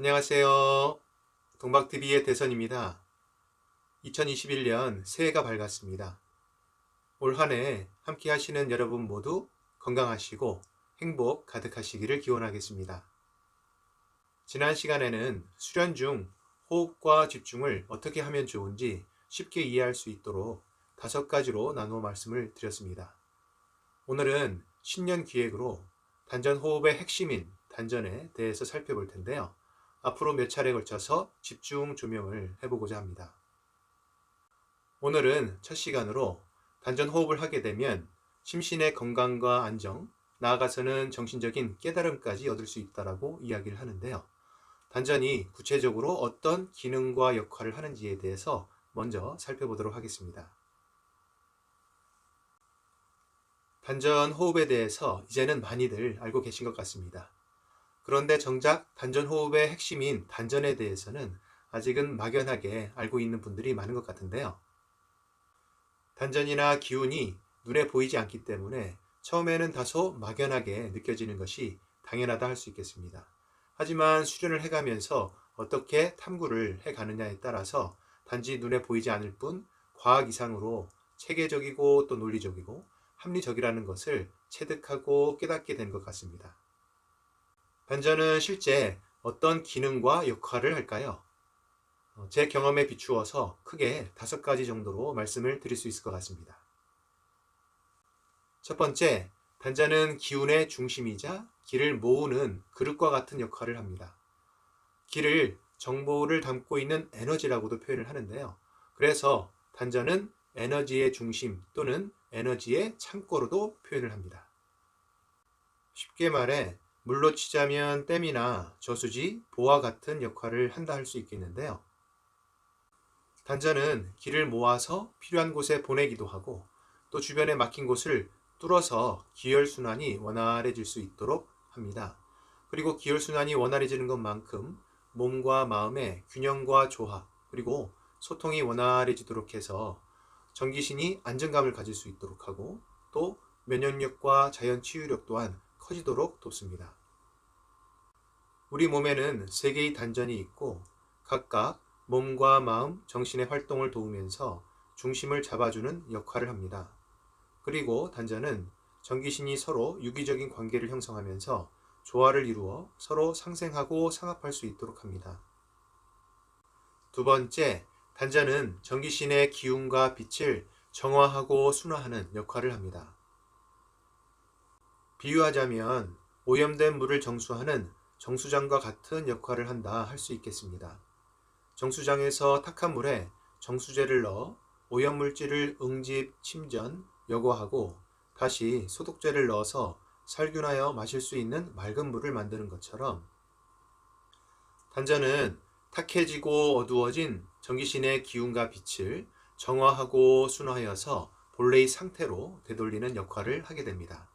안녕하세요. 동박TV의 대선입니다. 2021년 새해가 밝았습니다. 올 한 해 함께 하시는 여러분 모두 건강하시고 행복 가득하시기를 기원하겠습니다. 지난 시간에는 수련 중 호흡과 집중을 어떻게 하면 좋은지 쉽게 이해할 수 있도록 5가지로 나누어 말씀을 드렸습니다. 오늘은 신년 기획으로 단전 호흡의 핵심인 단전에 대해서 살펴볼 텐데요. 앞으로 몇 차례 걸쳐서 집중 조명을 해보고자 합니다. 오늘은 첫 시간으로 단전 호흡을 하게 되면 심신의 건강과 안정, 나아가서는 정신적인 깨달음까지 얻을 수 있다고 이야기를 하는데요. 단전이 구체적으로 어떤 기능과 역할을 하는지에 대해서 먼저 살펴보도록 하겠습니다. 단전 호흡에 대해서 이제는 많이들 알고 계신 것 같습니다. 그런데 정작 단전 호흡의 핵심인 단전에 대해서는 아직은 막연하게 알고 있는 분들이 많은 것 같은데요. 단전이나 기운이 눈에 보이지 않기 때문에 처음에는 다소 막연하게 느껴지는 것이 당연하다 할 수 있겠습니다. 하지만 수련을 해가면서 어떻게 탐구를 해가느냐에 따라서 단지 눈에 보이지 않을 뿐 과학 이상으로 체계적이고 또 논리적이고 합리적이라는 것을 체득하고 깨닫게 된 것 같습니다. 단전은 실제 어떤 기능과 역할을 할까요? 제 경험에 비추어서 크게 5가지 정도로 말씀을 드릴 수 있을 것 같습니다. 첫 번째, 단전은 기운의 중심이자 기를 모으는 그릇과 같은 역할을 합니다. 기를 정보를 담고 있는 에너지라고도 표현을 하는데요. 그래서 단전은 에너지의 중심 또는 에너지의 창고로도 표현을 합니다. 쉽게 말해 물로 치자면 댐이나 저수지, 보와 같은 역할을 한다 할 수 있겠는데요. 단전은 기를 모아서 필요한 곳에 보내기도 하고 또 주변에 막힌 곳을 뚫어서 기혈순환이 원활해질 수 있도록 합니다. 그리고 기혈순환이 원활해지는 것만큼 몸과 마음의 균형과 조화 그리고 소통이 원활해지도록 해서 정기신이 안정감을 가질 수 있도록 하고 또 면역력과 자연 치유력 또한 커지도록 돕습니다. 우리 몸에는 3개의 단전이 있고 각각 몸과 마음, 정신의 활동을 도우면서 중심을 잡아주는 역할을 합니다. 그리고 단전은 정기신이 서로 유기적인 관계를 형성하면서 조화를 이루어 서로 상생하고 상합할 수 있도록 합니다. 두 번째, 단전은 정기신의 기운과 빛을 정화하고 순화하는 역할을 합니다. 비유하자면 오염된 물을 정수하는 정수장과 같은 역할을 한다 할 수 있겠습니다. 정수장에서 탁한 물에 정수제를 넣어 오염물질을 응집, 침전, 여과하고 다시 소독제를 넣어서 살균하여 마실 수 있는 맑은 물을 만드는 것처럼 단전은 탁해지고 어두워진 정기신의 기운과 빛을 정화하고 순화하여서 본래의 상태로 되돌리는 역할을 하게 됩니다.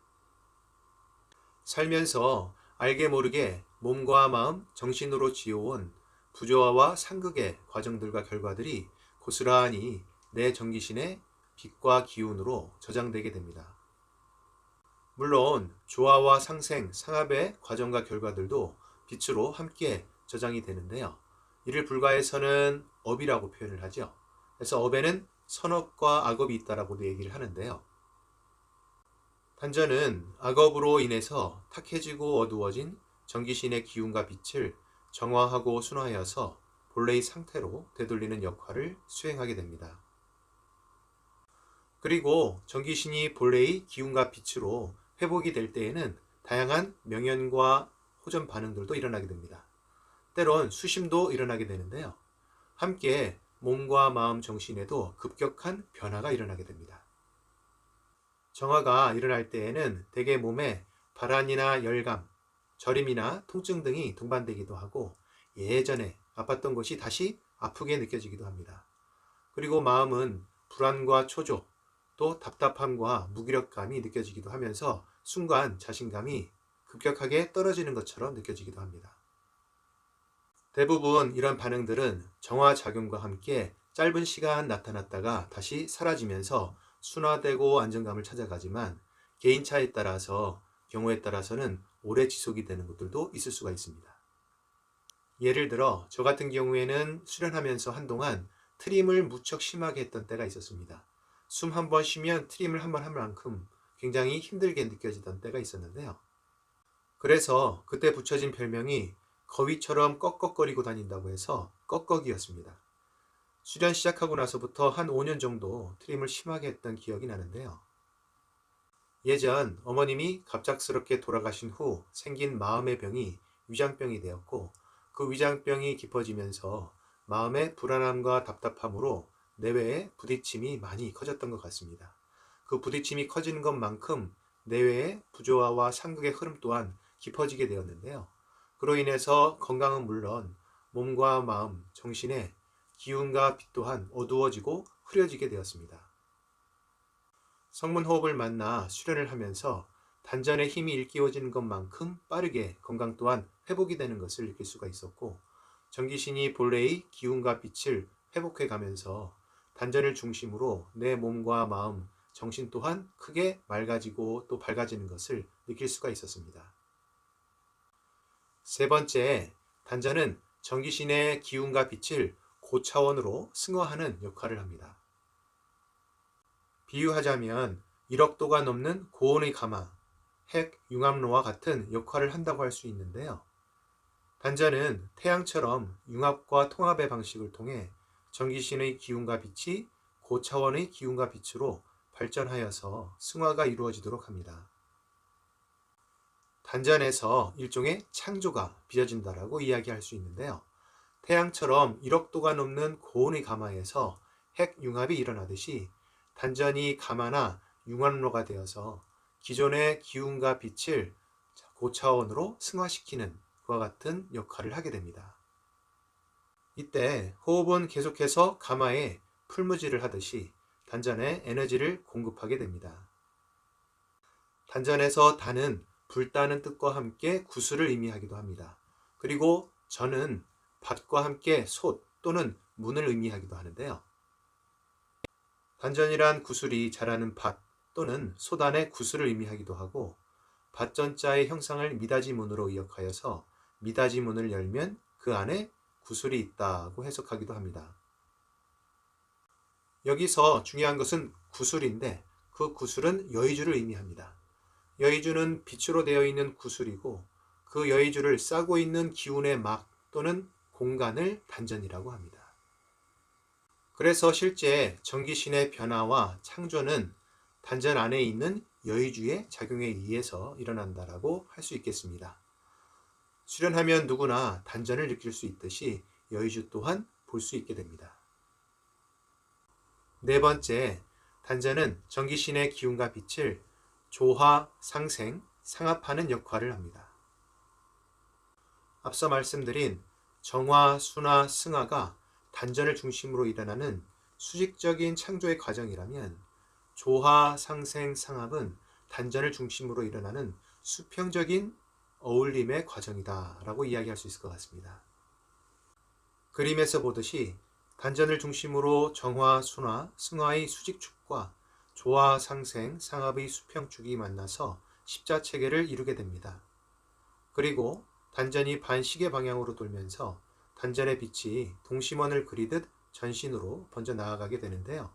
살면서 알게 모르게 몸과 마음, 정신으로 지어온 부조화와 상극의 과정들과 결과들이 고스란히 내 정기신의 빛과 기운으로 저장되게 됩니다. 물론 조화와 상생, 상합의 과정과 결과들도 빛으로 함께 저장이 되는데요. 이를 불가해서는 업이라고 표현을 하죠. 그래서 업에는 선업과 악업이 있다라고도 얘기를 하는데요. 단전은 악업으로 인해서 탁해지고 어두워진 정기신의 기운과 빛을 정화하고 순화하여서 본래의 상태로 되돌리는 역할을 수행하게 됩니다. 그리고 정기신이 본래의 기운과 빛으로 회복이 될 때에는 다양한 명현과 호전 반응들도 일어나게 됩니다. 때론 수심도 일어나게 되는데요. 함께 몸과 마음, 정신에도 급격한 변화가 일어나게 됩니다. 정화가 일어날 때에는 대개 몸에 발한이나 열감, 저림이나 통증 등이 동반되기도 하고 예전에 아팠던 곳이 다시 아프게 느껴지기도 합니다. 그리고 마음은 불안과 초조, 또 답답함과 무기력감이 느껴지기도 하면서 순간 자신감이 급격하게 떨어지는 것처럼 느껴지기도 합니다. 대부분 이런 반응들은 정화작용과 함께 짧은 시간 나타났다가 다시 사라지면서 순화되고 안정감을 찾아가지만 개인차에 따라서 경우에 따라서는 오래 지속이 되는 것들도 있을 수가 있습니다. 예를 들어 저 같은 경우에는 수련하면서 한동안 트림을 무척 심하게 했던 때가 있었습니다. 숨 한 번 쉬면 트림을 한 번 할 만큼 굉장히 힘들게 느껴지던 때가 있었는데요. 그래서 그때 붙여진 별명이 거위처럼 꺽꺽거리고 다닌다고 해서 꺽꺽이었습니다. 수련 시작하고 나서부터 한 5년 정도 트림을 심하게 했던 기억이 나는데요. 예전 어머님이 갑작스럽게 돌아가신 후 생긴 마음의 병이 위장병이 되었고, 그 위장병이 깊어지면서 마음의 불안함과 답답함으로 내외의 부딪힘이 많이 커졌던 것 같습니다. 그 부딪힘이 커지는 것만큼 내외의 부조화와 상극의 흐름 또한 깊어지게 되었는데요. 그로 인해서 건강은 물론 몸과 마음, 정신의 기운과 빛 또한 어두워지고 흐려지게 되었습니다. 성문호흡을 만나 수련을 하면서 단전의 힘이 일깨워지는 것만큼 빠르게 건강 또한 회복이 되는 것을 느낄 수가 있었고, 전기신이 본래의 기운과 빛을 회복해 가면서 단전을 중심으로 내 몸과 마음, 정신 또한 크게 맑아지고 또 밝아지는 것을 느낄 수가 있었습니다. 세 번째, 단전은 전기신의 기운과 빛을 고차원으로 승화하는 역할을 합니다. 비유하자면 1억 도가 넘는 고온의 가마, 핵 융합로와 같은 역할을 한다고 할 수 있는데요. 단전은 태양처럼 융합과 통합의 방식을 통해 전기신의 기운과 빛이 고차원의 기운과 빛으로 발전하여서 승화가 이루어지도록 합니다. 단전에서 일종의 창조가 빚어진다라고 이야기할 수 있는데요. 태양처럼 1억 도가 넘는 고온의 가마에서 핵 융합이 일어나듯이 단전이 가마나 융합로가 되어서 기존의 기운과 빛을 고차원으로 승화시키는 그와 같은 역할을 하게 됩니다. 이때 호흡은 계속해서 가마에 풀무질을 하듯이 단전에 에너지를 공급하게 됩니다. 단전에서 단은 불다는 뜻과 함께 구슬을 의미하기도 합니다. 그리고 전은 밭과 함께 솥 또는 문을 의미하기도 하는데요. 단전이란 구슬이 자라는 밭 또는 솥 안의 구슬을 의미하기도 하고, 밭전자의 형상을 미닫이문으로 이역하여서 미닫이문을 열면 그 안에 구슬이 있다고 해석하기도 합니다. 여기서 중요한 것은 구슬인데, 그 구슬은 여의주를 의미합니다. 여의주는 빛으로 되어 있는 구슬이고, 그 여의주를 싸고 있는 기운의 막 또는 공간을 단전이라고 합니다. 그래서 실제 전기신의 변화와 창조는 단전 안에 있는 여의주의 작용에 의해서 일어난다라고 할 수 있겠습니다. 수련하면 누구나 단전을 느낄 수 있듯이 여의주 또한 볼 수 있게 됩니다. 네 번째, 단전은 전기신의 기운과 빛을 조화, 상생, 상합하는 역할을 합니다. 앞서 말씀드린 정화, 순화, 승화가 단전을 중심으로 일어나는 수직적인 창조의 과정이라면, 조화, 상생, 상합은 단전을 중심으로 일어나는 수평적인 어울림의 과정이다 라고 이야기할 수 있을 것 같습니다. 그림에서 보듯이 단전을 중심으로 정화, 순화, 승화의 수직축과 조화, 상생, 상합의 수평축이 만나서 십자체계를 이루게 됩니다. 그리고 단전이 반시계 방향으로 돌면서 단전의 빛이 동심원을 그리듯 전신으로 번져 나아가게 되는데요.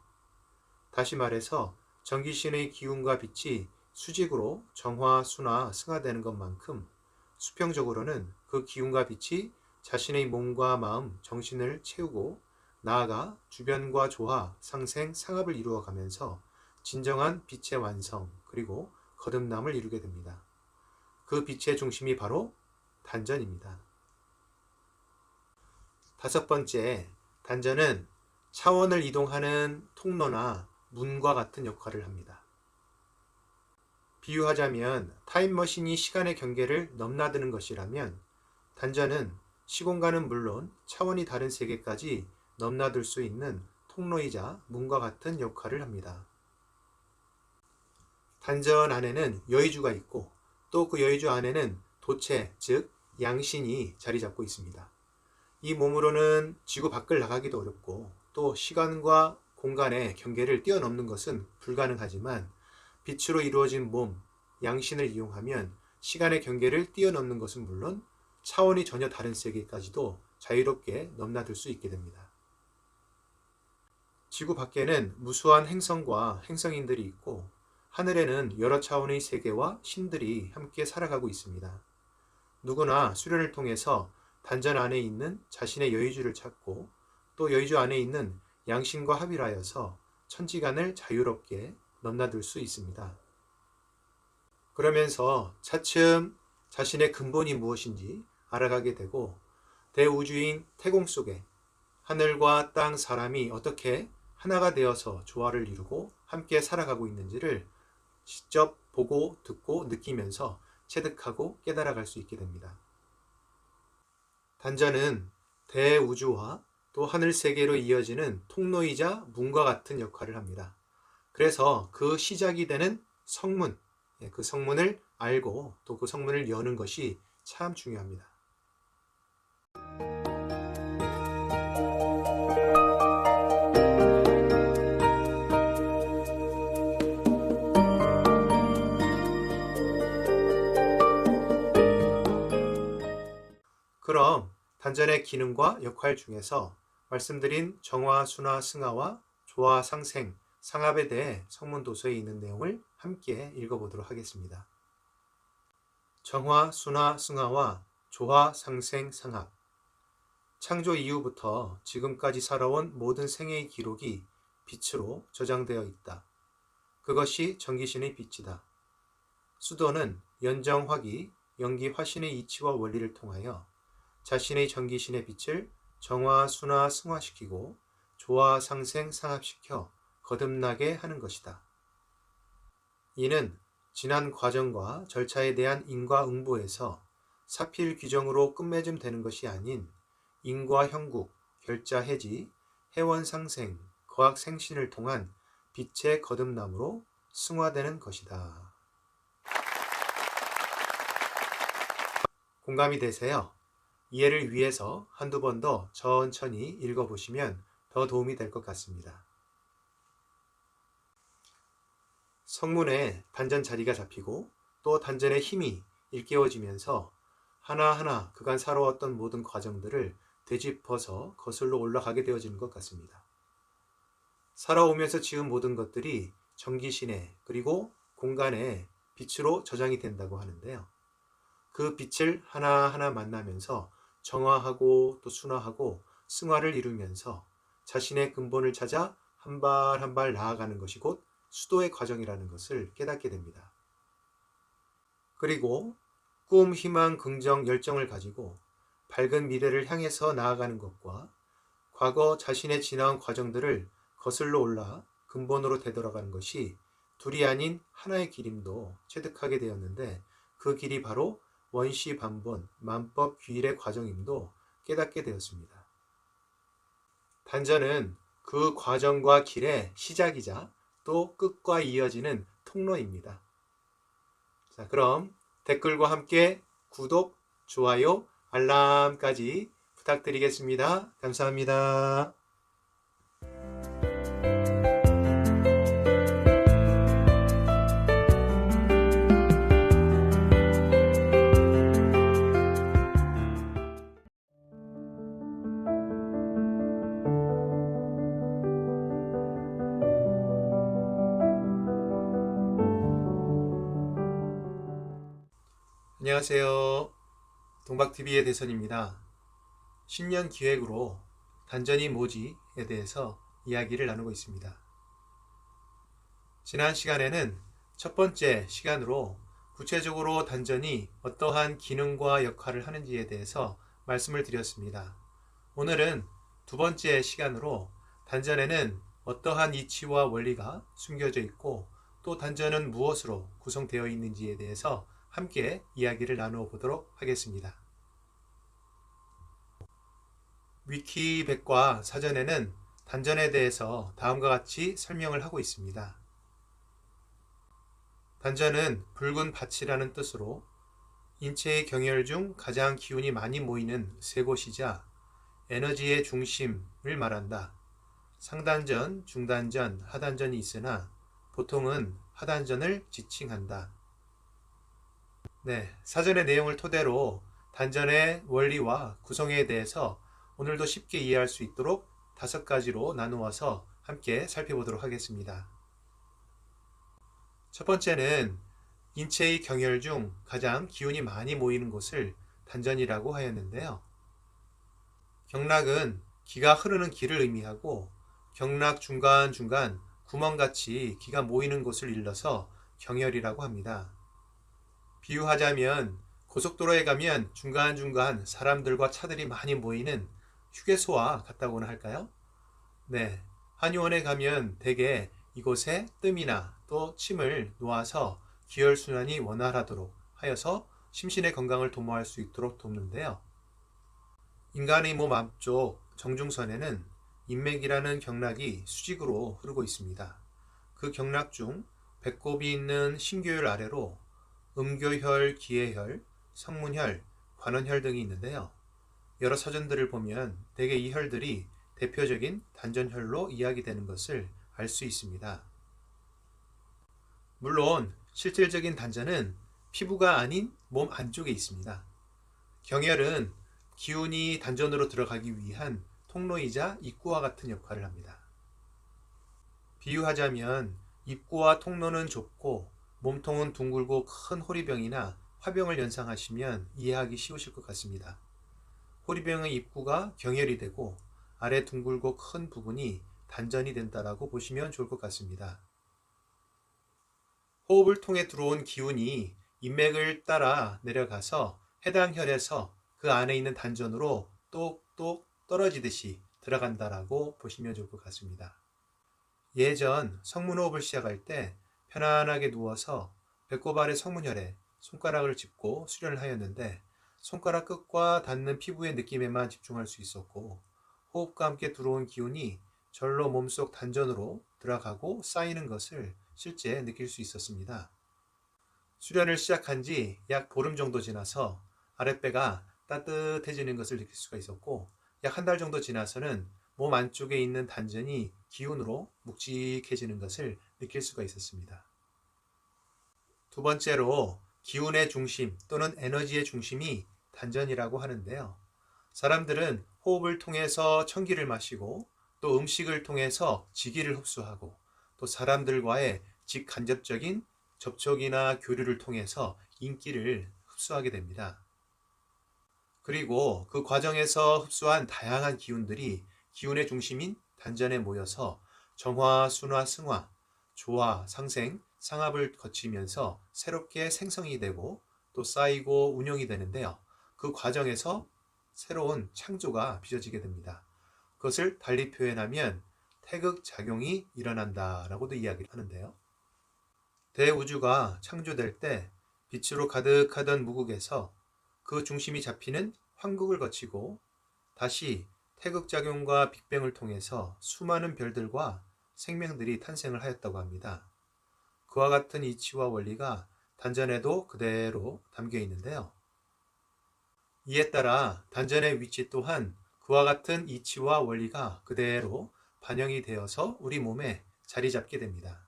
다시 말해서 전기신의 기운과 빛이 수직으로 정화, 순화, 승화되는 것만큼 수평적으로는 그 기운과 빛이 자신의 몸과 마음, 정신을 채우고 나아가 주변과 조화, 상생, 상합을 이루어가면서 진정한 빛의 완성 그리고 거듭남을 이루게 됩니다. 그 빛의 중심이 바로 단전입니다. 다섯 번째, 단전은 차원을 이동하는 통로나 문과 같은 역할을 합니다. 비유하자면 타임머신이 시간의 경계를 넘나드는 것이라면, 단전은 시공간은 물론 차원이 다른 세계까지 넘나들 수 있는 통로이자 문과 같은 역할을 합니다. 단전 안에는 여의주가 있고, 또 그 여의주 안에는 도체, 즉 양신이 자리 잡고 있습니다. 이 몸으로는 지구 밖을 나가기도 어렵고, 또 시간과 공간의 경계를 뛰어넘는 것은 불가능하지만, 빛으로 이루어진 몸, 양신을 이용하면 시간의 경계를 뛰어넘는 것은 물론 차원이 전혀 다른 세계까지도 자유롭게 넘나들 수 있게 됩니다. 지구 밖에는 무수한 행성과 행성인들이 있고 하늘에는 여러 차원의 세계와 신들이 함께 살아가고 있습니다. 누구나 수련을 통해서 단전 안에 있는 자신의 여의주를 찾고 또 여의주 안에 있는 양심과 합의를 하여서 천지간을 자유롭게 넘나들 수 있습니다. 그러면서 차츰 자신의 근본이 무엇인지 알아가게 되고 대우주인 태공 속에 하늘과 땅, 사람이 어떻게 하나가 되어서 조화를 이루고 함께 살아가고 있는지를 직접 보고 듣고 느끼면서 체득하고 깨달아갈 수 있게 됩니다. 단전은 대우주와 또 하늘세계로 이어지는 통로이자 문과 같은 역할을 합니다. 그래서 그 시작이 되는 성문, 그 성문을 알고 또 그 성문을 여는 것이 참 중요합니다. 그럼 단전의 기능과 역할 중에서 말씀드린 정화, 순화, 승화와 조화, 상생, 상합에 대해 성문도서에 있는 내용을 함께 읽어보도록 하겠습니다. 정화, 순화, 승화와 조화, 상생, 상합. 창조 이후부터 지금까지 살아온 모든 생애의 기록이 빛으로 저장되어 있다. 그것이 전기신의 빛이다. 수도는 연정, 화기, 연기, 화신의 이치와 원리를 통하여 자신의 전기신의 빛을 정화, 순화, 승화시키고 조화, 상생, 상합시켜 거듭나게 하는 것이다. 이는 지난 과정과 절차에 대한 인과응보에서 사필 규정으로 끝맺음 되는 것이 아닌 인과 형국, 결자 해지, 해원 상생, 거학 생신을 통한 빛의 거듭남으로 승화되는 것이다. 공감이 되세요? 이해를 위해서 한두 번 더 천천히 읽어보시면 더 도움이 될 것 같습니다. 성문에 단전 자리가 잡히고 또 단전의 힘이 일깨워지면서 하나하나 그간 살아왔던 모든 과정들을 되짚어서 거슬러 올라가게 되어지는 것 같습니다. 살아오면서 지은 모든 것들이 전기신에 그리고 공간에 빛으로 저장이 된다고 하는데요. 그 빛을 하나하나 만나면서 정화하고 또 순화하고 승화를 이루면서 자신의 근본을 찾아 한 발 한 발 나아가는 것이 곧 수도의 과정이라는 것을 깨닫게 됩니다. 그리고 꿈, 희망, 긍정, 열정을 가지고 밝은 미래를 향해서 나아가는 것과 과거 자신의 지나온 과정들을 거슬러 올라 근본으로 되돌아가는 것이 둘이 아닌 하나의 길임도 체득하게 되었는데 그 길이 바로 원시 반본, 만법 귀일의 과정임도 깨닫게 되었습니다. 단전은 그 과정과 길의 시작이자 또 끝과 이어지는 통로입니다. 자, 그럼 댓글과 함께 구독, 좋아요, 알람까지 부탁드리겠습니다. 감사합니다. 안녕하세요. 동박TV의 대선입니다. 신년 기획으로 단전이 뭐지에 대해서 이야기를 나누고 있습니다. 지난 시간에는 첫 번째 시간으로 구체적으로 단전이 어떠한 기능과 역할을 하는지에 대해서 말씀을 드렸습니다. 오늘은 두 번째 시간으로 단전에는 어떠한 이치와 원리가 숨겨져 있고 또 단전은 무엇으로 구성되어 있는지에 대해서 함께 이야기를 나누어 보도록 하겠습니다. 위키백과 사전에는 단전에 대해서 다음과 같이 설명을 하고 있습니다. 단전은 붉은 밭이라는 뜻으로 인체의 경혈 중 가장 기운이 많이 모이는 세 곳이자 에너지의 중심을 말한다. 상단전, 중단전, 하단전이 있으나 보통은 하단전을 지칭한다. 사전의 내용을 토대로 단전의 원리와 구성에 대해서 오늘도 쉽게 이해할 수 있도록 5가지로 나누어서 함께 살펴보도록 하겠습니다. 첫 번째는 인체의 경혈 중 가장 기운이 많이 모이는 곳을 단전이라고 하였는데요. 경락은 기가 흐르는 길을 의미하고 경락 중간중간 구멍같이 기가 모이는 곳을 일러서 경혈이라고 합니다. 비유하자면 고속도로에 가면 중간중간 사람들과 차들이 많이 모이는 휴게소와 같다고나 할까요? 네, 한의원에 가면 대개 이곳에 뜸이나 또 침을 놓아서 기혈순환이 원활하도록 하여서 심신의 건강을 도모할 수 있도록 돕는데요. 인간의 몸 앞쪽 정중선에는 인맥이라는 경락이 수직으로 흐르고 있습니다. 그 경락 중 배꼽이 있는 신교혈 아래로 음교혈, 기해혈, 성문혈, 관원혈 등이 있는데요. 여러 사전들을 보면 대개 이 혈들이 대표적인 단전혈로 이야기되는 것을 알 수 있습니다. 물론 실질적인 단전은 피부가 아닌 몸 안쪽에 있습니다. 경혈은 기운이 단전으로 들어가기 위한 통로이자 입구와 같은 역할을 합니다. 비유하자면 입구와 통로는 좁고 몸통은 둥글고 큰 호리병이나 화병을 연상하시면 이해하기 쉬우실 것 같습니다. 호리병의 입구가 경혈이 되고 아래 둥글고 큰 부분이 단전이 된다라고 보시면 좋을 것 같습니다. 호흡을 통해 들어온 기운이 인맥을 따라 내려가서 해당 혈에서 그 안에 있는 단전으로 똑똑 떨어지듯이 들어간다라고 보시면 좋을 것 같습니다. 예전 성문호흡을 시작할 때 편안하게 누워서 배꼽 아래 성문혈에 손가락을 짚고 수련을 하였는데 손가락 끝과 닿는 피부의 느낌에만 집중할 수 있었고 호흡과 함께 들어온 기운이 절로 몸속 단전으로 들어가고 쌓이는 것을 실제 느낄 수 있었습니다. 수련을 시작한 지 약 보름 정도 지나서 아랫배가 따뜻해지는 것을 느낄 수가 있었고 약 한 달 정도 지나서는 몸 안쪽에 있는 단전이 기운으로 묵직해지는 것을 느낄 수가 있었습니다. 두 번째로 기운의 중심 또는 에너지의 중심이 단전이라고 하는데요. 사람들은 호흡을 통해서 천기를 마시고 또 음식을 통해서 지기를 흡수하고 또 사람들과의 직간접적인 접촉이나 교류를 통해서 인기를 흡수하게 됩니다. 그리고 그 과정에서 흡수한 다양한 기운들이 기운의 중심인 단전에 모여서 정화, 순화, 승화, 조화, 상생, 상합을 거치면서 새롭게 생성이 되고 또 쌓이고 운용이 되는데요. 그 과정에서 새로운 창조가 빚어지게 됩니다. 그것을 달리 표현하면 태극작용이 일어난다라고도 이야기를 하는데요. 대우주가 창조될 때 빛으로 가득하던 무국에서 그 중심이 잡히는 황국을 거치고 다시 태극작용과 빅뱅을 통해서 수많은 별들과 생명들이 탄생을 하였다고 합니다. 그와 같은 이치와 원리가 단전에도 그대로 담겨 있는데요. 이에 따라 단전의 위치 또한 그와 같은 이치와 원리가 그대로 반영이 되어서 우리 몸에 자리 잡게 됩니다.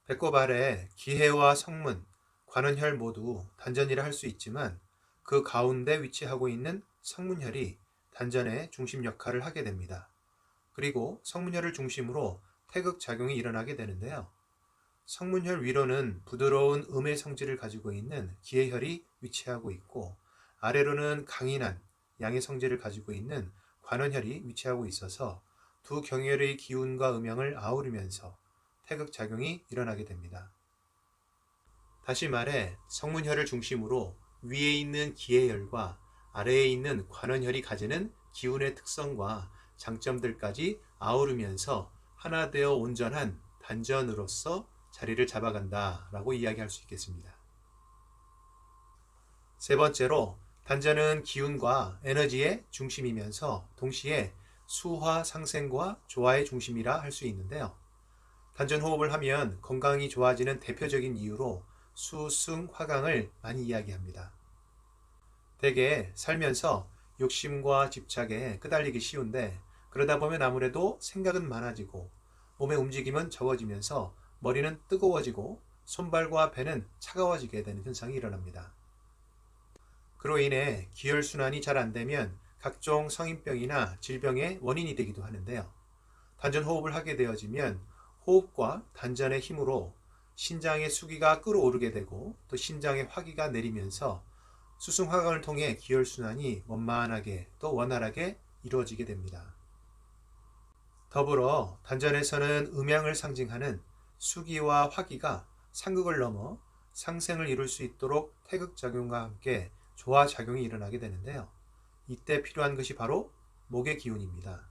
배꼽 아래 기해와 성문, 관원혈 모두 단전이라 할 수 있지만 그 가운데 위치하고 있는 성문혈이 단전의 중심 역할을 하게 됩니다. 그리고 성문혈을 중심으로 태극작용이 일어나게 되는데요. 성문혈 위로는 부드러운 음의 성질을 가지고 있는 기해혈이 위치하고 있고 아래로는 강인한 양의 성질을 가지고 있는 관원혈이 위치하고 있어서 두 경혈의 기운과 음양을 아우르면서 태극작용이 일어나게 됩니다. 다시 말해 성문혈을 중심으로 위에 있는 기해혈과 아래에 있는 관원혈이 가지는 기운의 특성과 장점들까지 아우르면서 하나 되어 온전한 단전으로서 자리를 잡아간다라고 이야기할 수 있겠습니다. 세 번째로 단전은 기운과 에너지의 중심이면서 동시에 수화, 상생과 조화의 중심이라 할 수 있는데요. 단전 호흡을 하면 건강이 좋아지는 대표적인 이유로 수, 승, 화강을 많이 이야기합니다. 대개 살면서 욕심과 집착에 끄달리기 쉬운데 그러다 보면 아무래도 생각은 많아지고 몸의 움직임은 적어지면서 머리는 뜨거워지고 손발과 배는 차가워지게 되는 현상이 일어납니다. 그로 인해 기혈순환이 잘 안되면 각종 성인병이나 질병의 원인이 되기도 하는데요. 단전 호흡을 하게 되어지면 호흡과 단전의 힘으로 신장의 수기가 끌어오르게 되고 또 신장의 화기가 내리면서 수승화관을 통해 기혈순환이 원만하게 또 원활하게 이루어지게 됩니다. 더불어 단전에서는 음양을 상징하는 수기와 화기가 상극을 넘어 상생을 이룰 수 있도록 태극작용과 함께 조화작용이 일어나게 되는데요. 이때 필요한 것이 바로 목의 기운입니다.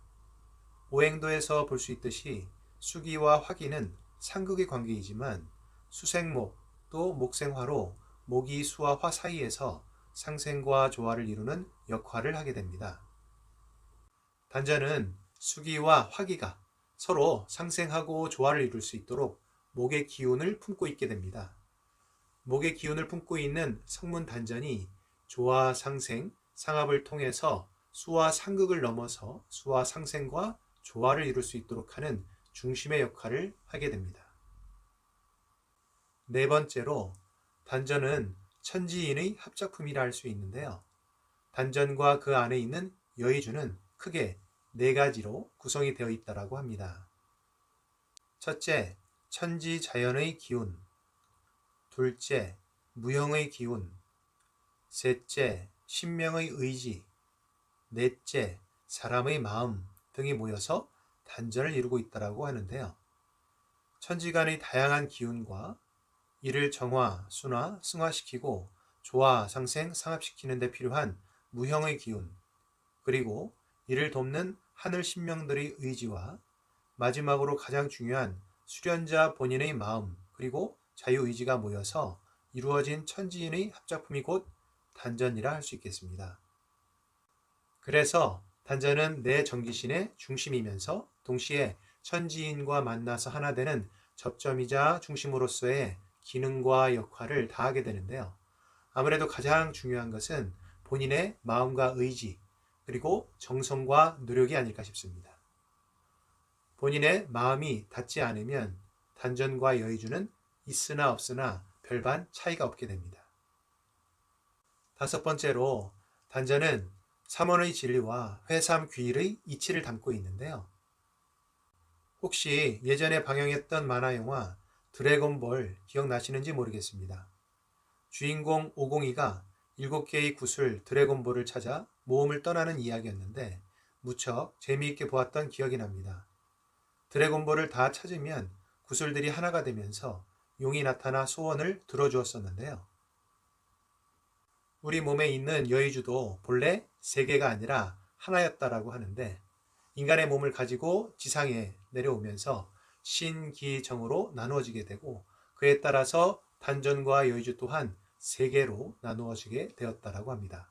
오행도에서 볼 수 있듯이 수기와 화기는 상극의 관계이지만 수생목 또 목생화로 목이 수와 화 사이에서 상생과 조화를 이루는 역할을 하게 됩니다. 단전은 수기와 화기가 서로 상생하고 조화를 이룰 수 있도록 목의 기운을 품고 있게 됩니다. 목의 기운을 품고 있는 성문 단전이 조화 상생, 상합을 통해서 수와 상극을 넘어서 수와 상생과 조화를 이룰 수 있도록 하는 중심의 역할을 하게 됩니다. 네 번째로 단전은 천지인의 합작품이라 할 수 있는데요. 단전과 그 안에 있는 여의주는 크게 네 가지로 구성이 되어 있다고 합니다. 첫째, 천지자연의 기운. 둘째, 무형의 기운. 셋째, 신명의 의지. 넷째, 사람의 마음 등이 모여서 단전을 이루고 있다고 하는데요. 천지간의 다양한 기운과 이를 정화, 순화, 승화시키고 조화, 상생, 상합시키는 데 필요한 무형의 기운, 그리고 이를 돕는 하늘 신명들의 의지와 마지막으로 가장 중요한 수련자 본인의 마음 그리고 자유의지가 모여서 이루어진 천지인의 합작품이 곧 단전이라 할 수 있겠습니다. 그래서 단전은 내 정기신의 중심이면서 동시에 천지인과 만나서 하나 되는 접점이자 중심으로서의 기능과 역할을 다하게 되는데요. 아무래도 가장 중요한 것은 본인의 마음과 의지 그리고 정성과 노력이 아닐까 싶습니다. 본인의 마음이 닿지 않으면 단전과 여의주는 있으나 없으나 별반 차이가 없게 됩니다. 다섯 번째로 단전은 삼원의 진리와 회삼귀일의 이치를 담고 있는데요. 혹시 예전에 방영했던 만화영화 드래곤볼 기억나시는지 모르겠습니다. 주인공 오공이가 7개의 구슬 드래곤볼을 찾아 모험을 떠나는 이야기였는데 무척 재미있게 보았던 기억이 납니다. 드래곤볼을 다 찾으면 구슬들이 하나가 되면서 용이 나타나 소원을 들어주었었는데요. 우리 몸에 있는 여의주도 본래 3개가 아니라 하나였다라고 하는데 인간의 몸을 가지고 지상에 내려오면서 신기정으로 나누어지게 되고 그에 따라서 단전과 여의주 또한 3개로 나누어지게 되었다라고 합니다.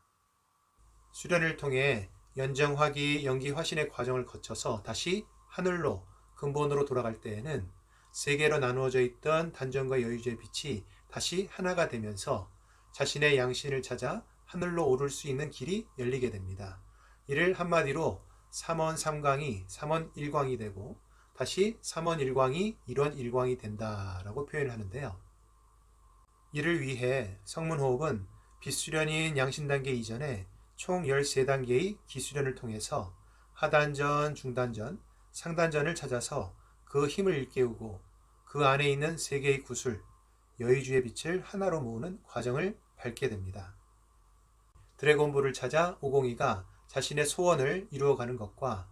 수련을 통해 연정화기, 연기화신의 과정을 거쳐서 다시 하늘로 근본으로 돌아갈 때에는 3개로 나누어져 있던 단전과 여의주의 빛이 다시 하나가 되면서 자신의 양신을 찾아 하늘로 오를 수 있는 길이 열리게 됩니다. 이를 한마디로 삼원삼광이 삼원일광이 되고 다시 삼원일광이 일원일광이 된다라고 표현을 하는데요. 이를 위해 성문호흡은 빛수련인 양신단계 이전에 총 13단계의 기수련을 통해서 하단전, 중단전, 상단전을 찾아서 그 힘을 일깨우고 그 안에 있는 3개의 구슬, 여의주의 빛을 하나로 모으는 과정을 밟게 됩니다. 드래곤볼을 찾아 오공이가 자신의 소원을 이루어가는 것과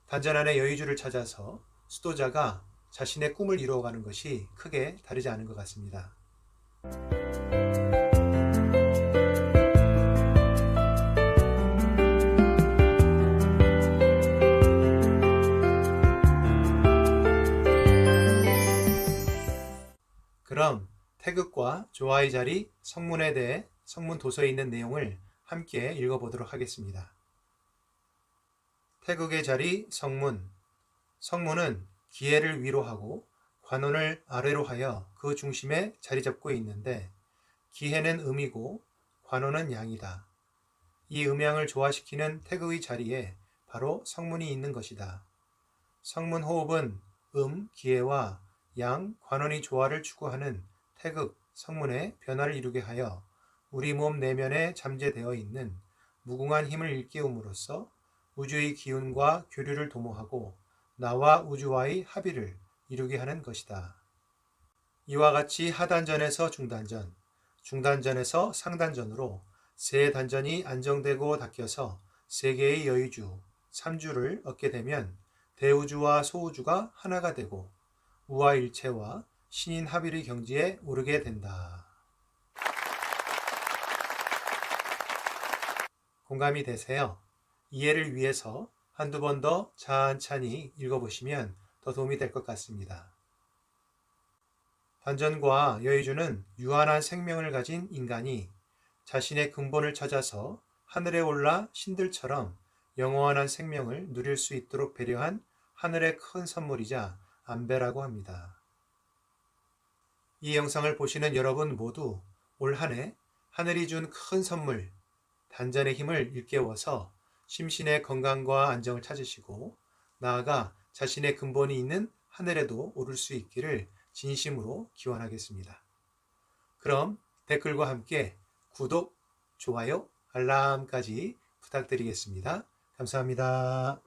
단전 안의 여의주를 찾아서 수도자가 자신의 꿈을 이루어가는 것이 크게 다르지 않은 것 같습니다. 그럼 태극과 조화의 자리 성문에 대해 성문 도서에 있는 내용을 함께 읽어보도록 하겠습니다. 태극의 자리 성문. 성문은 기해를 위로 하고 관원을 아래로 하여 그 중심에 자리 잡고 있는데 기해는 음이고 관원은 양이다. 이 음양을 조화시키는 태극의 자리에 바로 성문이 있는 것이다. 성문 호흡은 기해와 양, 관원의 조화를 추구하는 태극, 성문의 변화를 이루게 하여 우리 몸 내면에 잠재되어 있는 무궁한 힘을 일깨움으로써 우주의 기운과 교류를 도모하고 나와 우주와의 합의를 이루게 하는 것이다. 이와 같이 하단전에서 중단전, 중단전에서 상단전으로 세 단전이 안정되고 닦여서 세 개의 여의주, 삼주를 얻게 되면 대우주와 소우주가 하나가 되고 우화일체와 신인 합일의 경지에 오르게 된다. 공감이 되세요? 이해를 위해서 한두 번 더 찬찬히 읽어보시면 더 도움이 될 것 같습니다. 단전과 여의주는 유한한 생명을 가진 인간이 자신의 근본을 찾아서 하늘에 올라 신들처럼 영원한 생명을 누릴 수 있도록 배려한 하늘의 큰 선물이자 안배라고 합니다. 이 영상을 보시는 여러분 모두 올 한 해 하늘이 준 큰 선물, 단전의 힘을 일깨워서 심신의 건강과 안정을 찾으시고 나아가 자신의 근본이 있는 하늘에도 오를 수 있기를 진심으로 기원하겠습니다. 그럼 댓글과 함께 구독, 좋아요, 알람까지 부탁드리겠습니다. 감사합니다.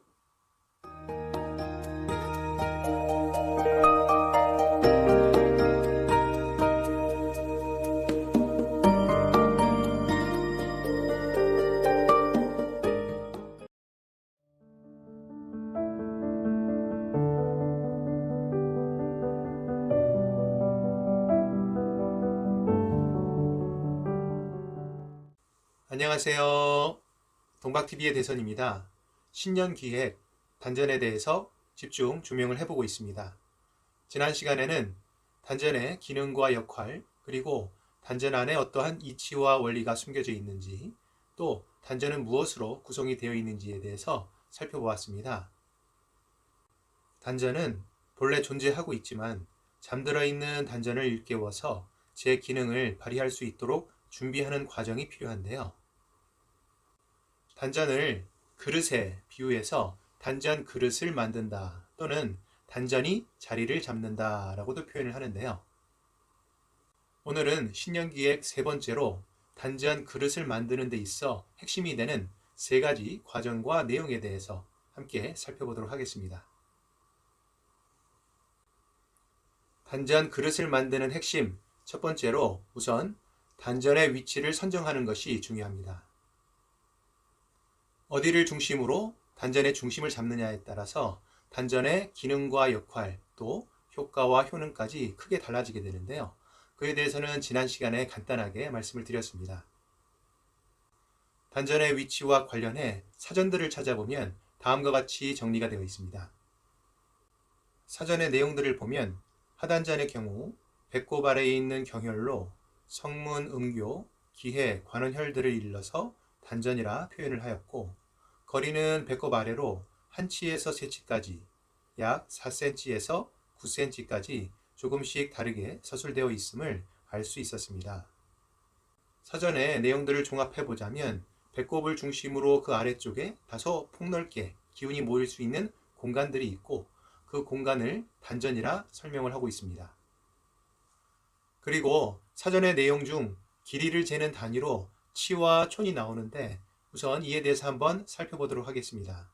안녕하세요. 동박TV의 대선입니다. 신년 기획 단전에 대해서 집중 조명을 해보고 있습니다. 지난 시간에는 단전의 기능과 역할, 그리고 단전 안에 어떠한 이치와 원리가 숨겨져 있는지, 또 단전은 무엇으로 구성이 되어 있는지에 대해서 살펴보았습니다. 단전은 본래 존재하고 있지만 잠들어 있는 단전을 일깨워서 제 기능을 발휘할 수 있도록 준비하는 과정이 필요한데요. 단전을 그릇에 비유해서 단전 그릇을 만든다 또는 단전이 자리를 잡는다 라고도 표현을 하는데요. 오늘은 신년기획 세 번째로 단전 그릇을 만드는 데 있어 핵심이 되는 세 가지 과정과 내용에 대해서 함께 살펴보도록 하겠습니다. 단전 그릇을 만드는 핵심, 첫 번째로 우선 단전의 위치를 선정하는 것이 중요합니다. 어디를 중심으로 단전의 중심을 잡느냐에 따라서 단전의 기능과 역할, 또 효과와 효능까지 크게 달라지게 되는데요. 그에 대해서는 지난 시간에 간단하게 말씀을 드렸습니다. 단전의 위치와 관련해 사전들을 찾아보면 다음과 같이 정리가 되어 있습니다. 사전의 내용들을 보면 하단전의 경우 배꼽 아래에 있는 경혈로 성문, 음교, 기해, 관원혈들을 일러서 단전이라 표현을 하였고, 거리는 배꼽 아래로 한 치에서 세 치까지 약 4cm에서 9cm까지 조금씩 다르게 서술되어 있음을 알 수 있었습니다. 사전의 내용들을 종합해 보자면 배꼽을 중심으로 그 아래쪽에 다소 폭넓게 기운이 모일 수 있는 공간들이 있고 그 공간을 단전이라 설명을 하고 있습니다. 그리고 사전의 내용 중 길이를 재는 단위로 치와 촌이 나오는데 우선 이에 대해서 한번 살펴보도록 하겠습니다.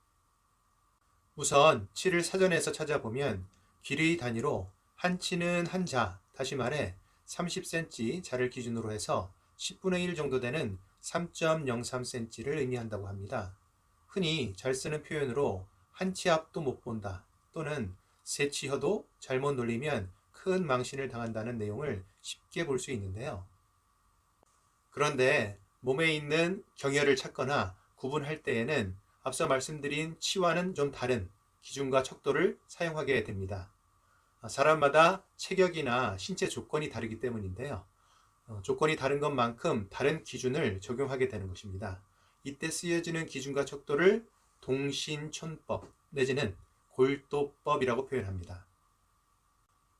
우선 치를 사전에서 찾아보면 길이 단위로 한 치는 한 자, 다시 말해 30cm 자를 기준으로 해서 10분의 1 정도 되는 3.03cm를 의미한다고 합니다. 흔히 잘 쓰는 표현으로 한 치 앞도 못 본다 또는 세 치 혀도 잘못 놀리면 큰 망신을 당한다는 내용을 쉽게 볼 수 있는데요. 그런데 몸에 있는 경혈을 찾거나 구분할 때에는 앞서 말씀드린 치와는 좀 다른 기준과 척도를 사용하게 됩니다. 사람마다 체격이나 신체 조건이 다르기 때문인데요. 조건이 다른 것만큼 다른 기준을 적용하게 되는 것입니다. 이때 쓰여지는 기준과 척도를 동신촌법 내지는 골도법이라고 표현합니다.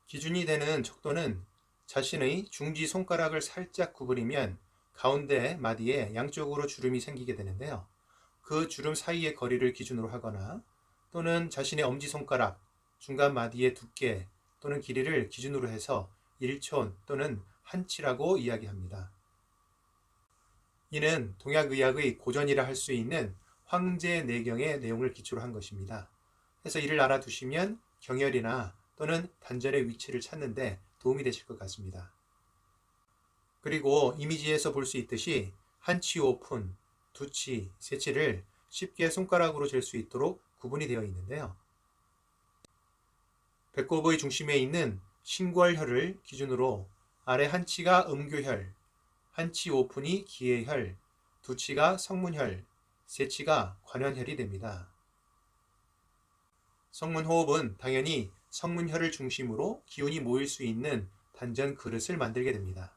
기준이 되는 척도는 자신의 중지 손가락을 살짝 구부리면 가운데 마디에 양쪽으로 주름이 생기게 되는데요. 그 주름 사이의 거리를 기준으로 하거나 또는 자신의 엄지손가락 중간 마디의 두께 또는 길이를 기준으로 해서 1촌 또는 한 치라고 이야기합니다. 이는 동약의학의 고전이라 할 수 있는 황제내경의 내용을 기초로 한 것입니다. 그래서 이를 알아두시면 경혈이나 또는 단전의 위치를 찾는데 도움이 되실 것 같습니다. 그리고 이미지에서 볼 수 있듯이 한치 오픈, 두치, 세치를 쉽게 손가락으로 잴 수 있도록 구분이 되어 있는데요. 배꼽의 중심에 있는 신궐혈을 기준으로 아래 한치가 음교혈, 한치 오픈이 기해혈, 두치가 성문혈, 세치가 관현혈이 됩니다. 성문호흡은 당연히 성문혈을 중심으로 기운이 모일 수 있는 단전 그릇을 만들게 됩니다.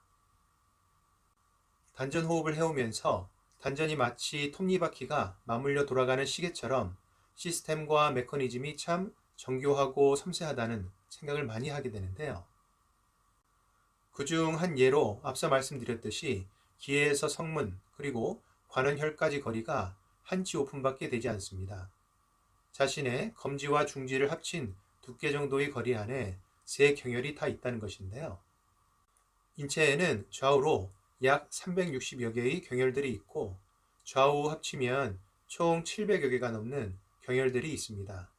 단전 호흡을 해오면서 단전이 마치 톱니바퀴가 맞물려 돌아가는 시계처럼 시스템과 메커니즘이 참 정교하고 섬세하다는 생각을 많이 하게 되는데요. 그중 한 예로 앞서 말씀드렸듯이 기해에서 성문 그리고 관원혈까지 거리가 한치 오픈밖에 되지 않습니다. 자신의 검지와 중지를 합친 두께 정도의 거리 안에 세 경혈이 다 있다는 것인데요. 인체에는 좌우로 약 360여 개의 경혈들이 있고 좌우 합치면 총 700여 개가 넘는 경혈들이 있습니다.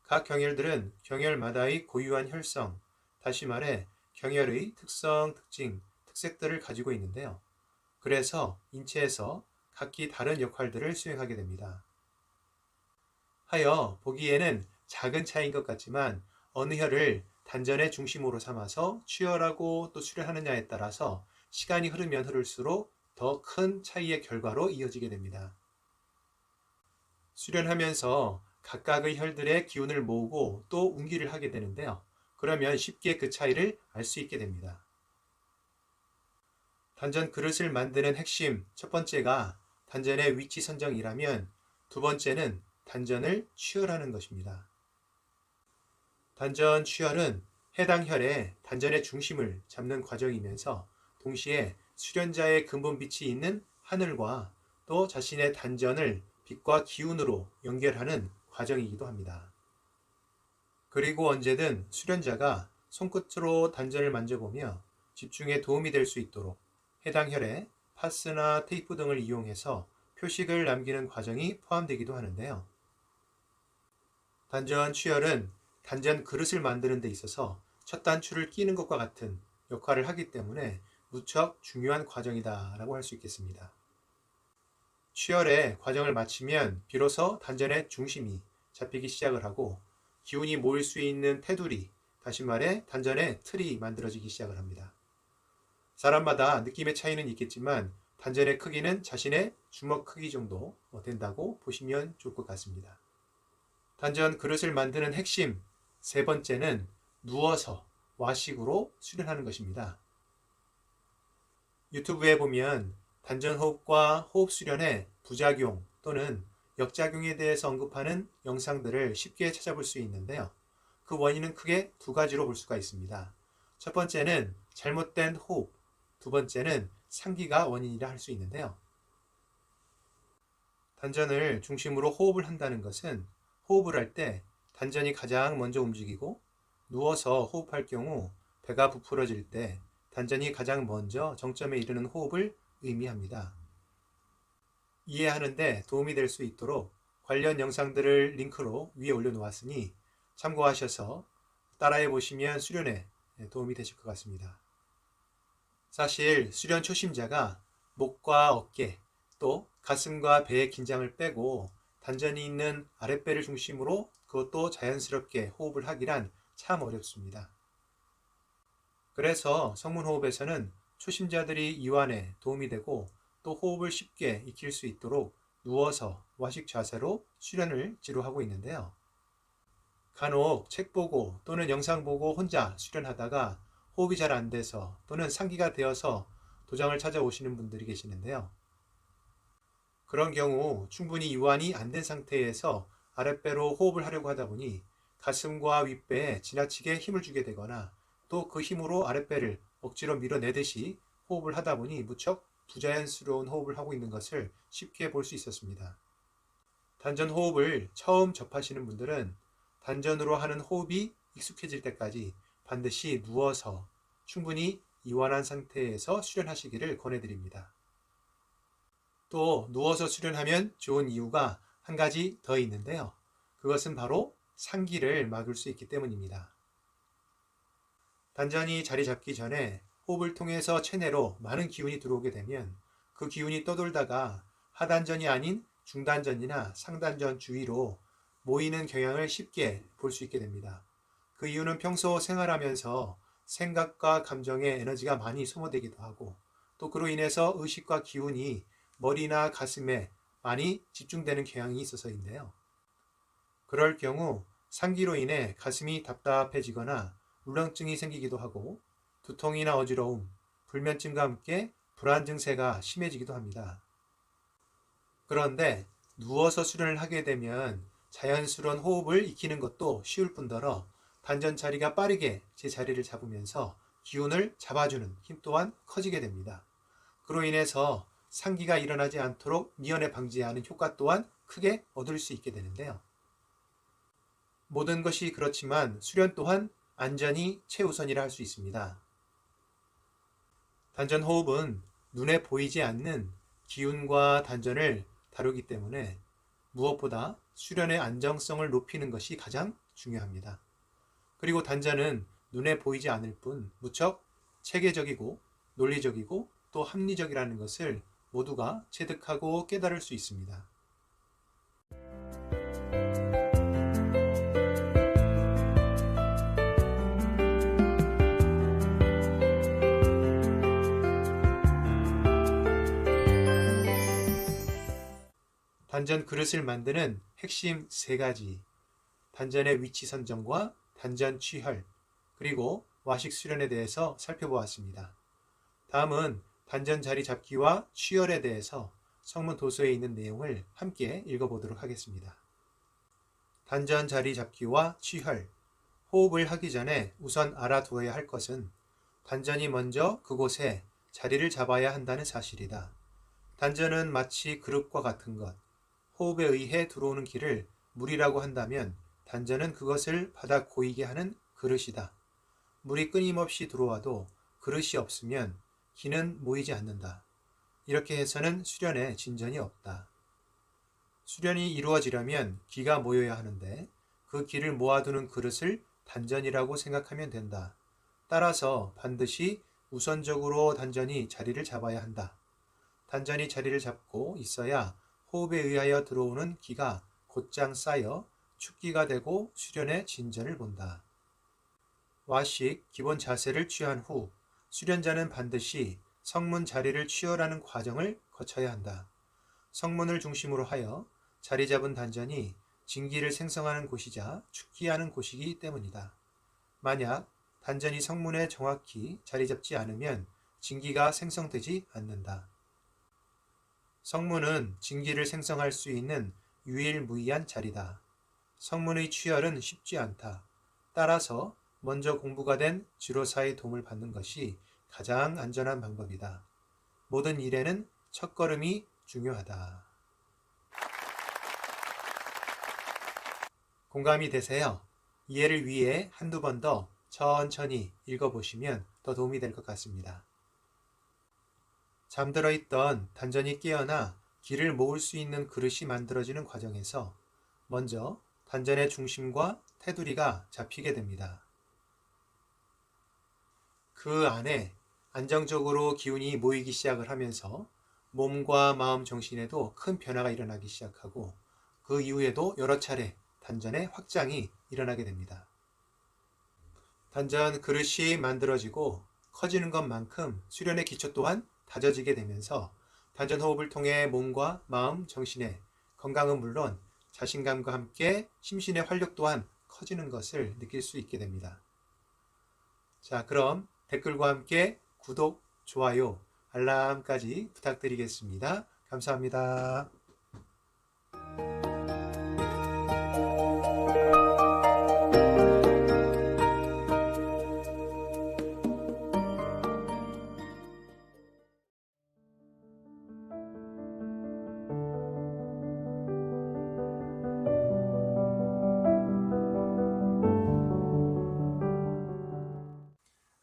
각 경혈들은 경혈마다의 고유한 혈성, 다시 말해 경혈의 특성, 특징, 특색들을 가지고 있는데요. 그래서 인체에서 각기 다른 역할들을 수행하게 됩니다. 하여 보기에는 작은 차이인 것 같지만 어느 혈을 단전의 중심으로 삼아서 취혈하고 또 수련하느냐에 따라서 시간이 흐르면 흐를수록 더 큰 차이의 결과로 이어지게 됩니다. 수련하면서 각각의 혈들의 기운을 모으고 또 운기를 하게 되는데요. 그러면 쉽게 그 차이를 알 수 있게 됩니다. 단전 그릇을 만드는 핵심 첫 번째가 단전의 위치 선정이라면 두 번째는 단전을 취혈하는 것입니다. 단전 취혈은 해당 혈의 단전의 중심을 잡는 과정이면서 동시에 수련자의 근본 빛이 있는 하늘과 또 자신의 단전을 빛과 기운으로 연결하는 과정이기도 합니다. 그리고 언제든 수련자가 손끝으로 단전을 만져보며 집중에 도움이 될 수 있도록 해당 혈에 파스나 테이프 등을 이용해서 표식을 남기는 과정이 포함되기도 하는데요. 단전 취혈은 단전 그릇을 만드는 데 있어서 첫 단추를 끼는 것과 같은 역할을 하기 때문에 무척 중요한 과정이다라고 할 수 있겠습니다. 취혈의 과정을 마치면 비로소 단전의 중심이 잡히기 시작을 하고 기운이 모일 수 있는 테두리, 다시 말해 단전의 틀이 만들어지기 시작을 합니다. 사람마다 느낌의 차이는 있겠지만 단전의 크기는 자신의 주먹 크기 정도 된다고 보시면 좋을 것 같습니다. 단전 그릇을 만드는 핵심 세 번째는 누워서 와식으로 수련하는 것입니다. 유튜브에 보면 단전 호흡과 호흡 수련의 부작용 또는 역작용에 대해서 언급하는 영상들을 쉽게 찾아볼 수 있는데요. 그 원인은 크게 두 가지로 볼 수가 있습니다. 첫 번째는 잘못된 호흡, 두 번째는 상기가 원인이라 할 수 있는데요. 단전을 중심으로 호흡을 한다는 것은 호흡을 할 때 단전이 가장 먼저 움직이고 누워서 호흡할 경우 배가 부풀어질 때 단전이 가장 먼저 정점에 이르는 호흡을 의미합니다. 이해하는데 도움이 될 수 있도록 관련 영상들을 링크로 위에 올려놓았으니 참고하셔서 따라해 보시면 수련에 도움이 되실 것 같습니다. 사실 수련 초심자가 목과 어깨 또 가슴과 배의 긴장을 빼고 단전이 있는 아랫배를 중심으로 그것도 자연스럽게 호흡을 하기란 참 어렵습니다. 그래서 성문호흡에서는 초심자들이 이완에 도움이 되고 또 호흡을 쉽게 익힐 수 있도록 누워서 와식 자세로 수련을 지도하고 있는데요. 간혹 책 보고 또는 영상 보고 혼자 수련하다가 호흡이 잘 안 돼서 또는 상기가 되어서 도장을 찾아오시는 분들이 계시는데요. 그런 경우 충분히 이완이 안 된 상태에서 아랫배로 호흡을 하려고 하다 보니 가슴과 윗배에 지나치게 힘을 주게 되거나 또 그 힘으로 아랫배를 억지로 밀어내듯이 호흡을 하다 보니 무척 부자연스러운 호흡을 하고 있는 것을 쉽게 볼 수 있었습니다. 단전 호흡을 처음 접하시는 분들은 단전으로 하는 호흡이 익숙해질 때까지 반드시 누워서 충분히 이완한 상태에서 수련하시기를 권해드립니다. 또 누워서 수련하면 좋은 이유가 한 가지 더 있는데요. 그것은 바로 상기를 막을 수 있기 때문입니다. 단전이 자리 잡기 전에 호흡을 통해서 체내로 많은 기운이 들어오게 되면 그 기운이 떠돌다가 하단전이 아닌 중단전이나 상단전 주위로 모이는 경향을 쉽게 볼 수 있게 됩니다. 그 이유는 평소 생활하면서 생각과 감정의 에너지가 많이 소모되기도 하고 또 그로 인해서 의식과 기운이 머리나 가슴에 많이 집중되는 경향이 있어서인데요. 그럴 경우 상기로 인해 가슴이 답답해지거나 울렁증이 생기기도 하고 두통이나 어지러움, 불면증과 함께 불안 증세가 심해지기도 합니다. 그런데 누워서 수련을 하게 되면 자연스러운 호흡을 익히는 것도 쉬울 뿐더러 단전 자리가 빠르게 제 자리를 잡으면서 기운을 잡아주는 힘 또한 커지게 됩니다. 그로 인해서 상기가 일어나지 않도록 미연에 방지하는 효과 또한 크게 얻을 수 있게 되는데요. 모든 것이 그렇지만 수련 또한 안전이 최우선이라 할 수 있습니다. 단전 호흡은 눈에 보이지 않는 기운과 단전을 다루기 때문에 무엇보다 수련의 안정성을 높이는 것이 가장 중요합니다. 그리고 단전은 눈에 보이지 않을 뿐 무척 체계적이고 논리적이고 또 합리적이라는 것을 모두가 체득하고 깨달을 수 있습니다. 단전 그릇을 만드는 핵심 3가지, 단전의 위치 선정과 단전 취혈, 그리고 와식 수련에 대해서 살펴보았습니다. 다음은 단전 자리 잡기와 취혈에 대해서 성문 도서에 있는 내용을 함께 읽어보도록 하겠습니다. 단전 자리 잡기와 취혈, 호흡을 하기 전에 우선 알아두어야 할 것은 단전이 먼저 그곳에 자리를 잡아야 한다는 사실이다. 단전은 마치 그릇과 같은 것, 호흡에 의해 들어오는 기를 물이라고 한다면 단전은 그것을 받아 고이게 하는 그릇이다. 물이 끊임없이 들어와도 그릇이 없으면 기는 모이지 않는다. 이렇게 해서는 수련에 진전이 없다. 수련이 이루어지려면 기가 모여야 하는데 그 기를 모아두는 그릇을 단전이라고 생각하면 된다. 따라서 반드시 우선적으로 단전이 자리를 잡아야 한다. 단전이 자리를 잡고 있어야 호흡에 의하여 들어오는 기가 곧장 쌓여 축기가 되고 수련의 진전을 본다. 와식 기본 자세를 취한 후 수련자는 반드시 성문 자리를 취혈하는 과정을 거쳐야 한다. 성문을 중심으로 하여 자리 잡은 단전이 진기를 생성하는 곳이자 축기하는 곳이기 때문이다. 만약 단전이 성문에 정확히 자리 잡지 않으면 진기가 생성되지 않는다. 성문은 진기를 생성할 수 있는 유일무이한 자리다. 성문의 취혈은 쉽지 않다. 따라서 먼저 공부가 된 지로사의 도움을 받는 것이 가장 안전한 방법이다. 모든 일에는 첫걸음이 중요하다. 공감이 되세요? 이해를 위해 한두 번 더 천천히 읽어보시면 더 도움이 될 것 같습니다. 잠들어 있던 단전이 깨어나 기를 모을 수 있는 그릇이 만들어지는 과정에서 먼저 단전의 중심과 테두리가 잡히게 됩니다. 그 안에 안정적으로 기운이 모이기 시작을 하면서 몸과 마음 정신에도 큰 변화가 일어나기 시작하고 그 이후에도 여러 차례 단전의 확장이 일어나게 됩니다. 단전 그릇이 만들어지고 커지는 것만큼 수련의 기초 또한 다져지게 되면서 단전 호흡을 통해 몸과 마음, 정신의 건강은 물론 자신감과 함께 심신의 활력 또한 커지는 것을 느낄 수 있게 됩니다. 자, 그럼 댓글과 함께 구독, 좋아요, 알람까지 부탁드리겠습니다. 감사합니다.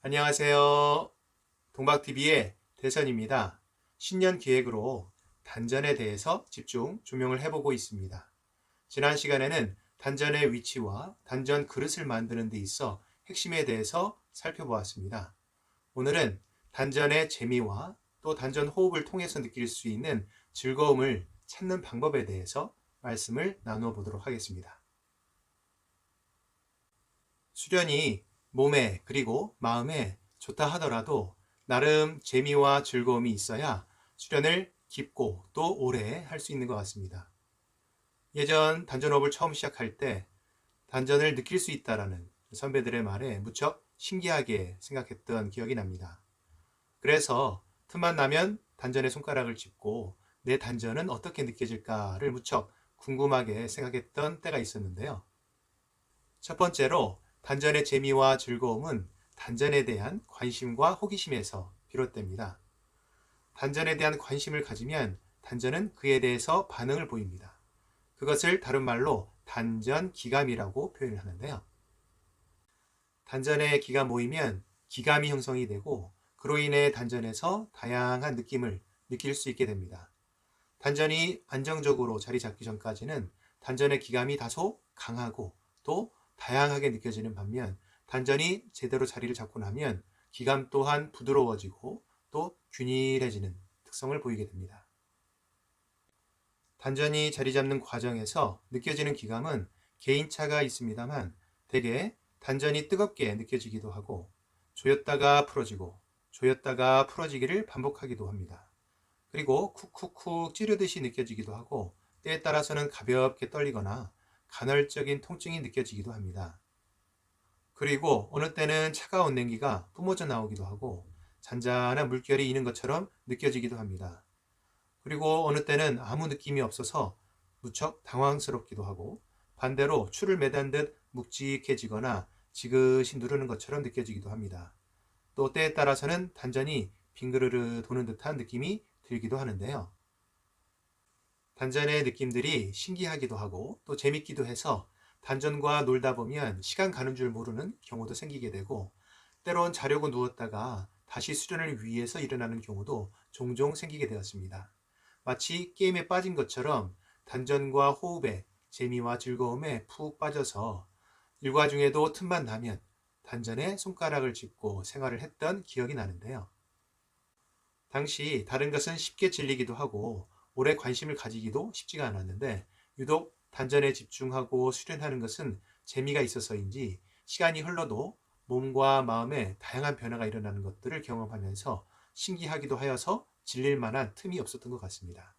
안녕하세요. 동박TV의 대선입니다. 신년 기획으로 단전에 대해서 집중 조명을 해보고 있습니다. 지난 시간에는 단전의 위치와 단전 그릇을 만드는 데 있어 핵심에 대해서 살펴보았습니다. 오늘은 단전의 재미와 또 단전 호흡을 통해서 느낄 수 있는 즐거움을 찾는 방법에 대해서 말씀을 나누어 보도록 하겠습니다. 수련이 몸에 그리고 마음에 좋다 하더라도 나름 재미와 즐거움이 있어야 수련을 깊고 또 오래 할 수 있는 것 같습니다. 예전 단전호흡을 처음 시작할 때 단전을 느낄 수 있다라는 선배들의 말에 무척 신기하게 생각했던 기억이 납니다. 그래서 틈만 나면 단전에 손가락을 짚고 내 단전은 어떻게 느껴질까를 무척 궁금하게 생각했던 때가 있었는데요. 첫 번째로 단전의 재미와 즐거움은 단전에 대한 관심과 호기심에서 비롯됩니다. 단전에 대한 관심을 가지면 단전은 그에 대해서 반응을 보입니다. 그것을 다른 말로 단전 기감이라고 표현을 하는데요. 단전에 기가 모이면 기감이 형성이 되고 그로 인해 단전에서 다양한 느낌을 느낄 수 있게 됩니다. 단전이 안정적으로 자리 잡기 전까지는 단전의 기감이 다소 강하고 또 다양하게 느껴지는 반면 단전이 제대로 자리를 잡고 나면 기감 또한 부드러워지고 또 균일해지는 특성을 보이게 됩니다. 단전이 자리 잡는 과정에서 느껴지는 기감은 개인차가 있습니다만 대개 단전이 뜨겁게 느껴지기도 하고 조였다가 풀어지고 조였다가 풀어지기를 반복하기도 합니다. 그리고 쿡쿡쿡 찌르듯이 느껴지기도 하고 때에 따라서는 가볍게 떨리거나 간헐적인 통증이 느껴지기도 합니다. 그리고 어느 때는 차가운 냉기가 뿜어져 나오기도 하고 잔잔한 물결이 있는 것처럼 느껴지기도 합니다. 그리고 어느 때는 아무 느낌이 없어서 무척 당황스럽기도 하고 반대로 추를 매단 듯 묵직해지거나 지그시 누르는 것처럼 느껴지기도 합니다. 또 때에 따라서는 단전이 빙그르르 도는 듯한 느낌이 들기도 하는데요. 단전의 느낌들이 신기하기도 하고 또 재밌기도 해서 단전과 놀다 보면 시간 가는 줄 모르는 경우도 생기게 되고 때론 자려고 누웠다가 다시 수련을 위해서 일어나는 경우도 종종 생기게 되었습니다. 마치 게임에 빠진 것처럼 단전과 호흡의 재미와 즐거움에 푹 빠져서 일과 중에도 틈만 나면 단전에 손가락을 짚고 생활을 했던 기억이 나는데요. 당시 다른 것은 쉽게 질리기도 하고 오래 관심을 가지기도 쉽지가 않았는데 유독 단전에 집중하고 수련하는 것은 재미가 있어서인지 시간이 흘러도 몸과 마음에 다양한 변화가 일어나는 것들을 경험하면서 신기하기도 하여서 질릴 만한 틈이 없었던 것 같습니다.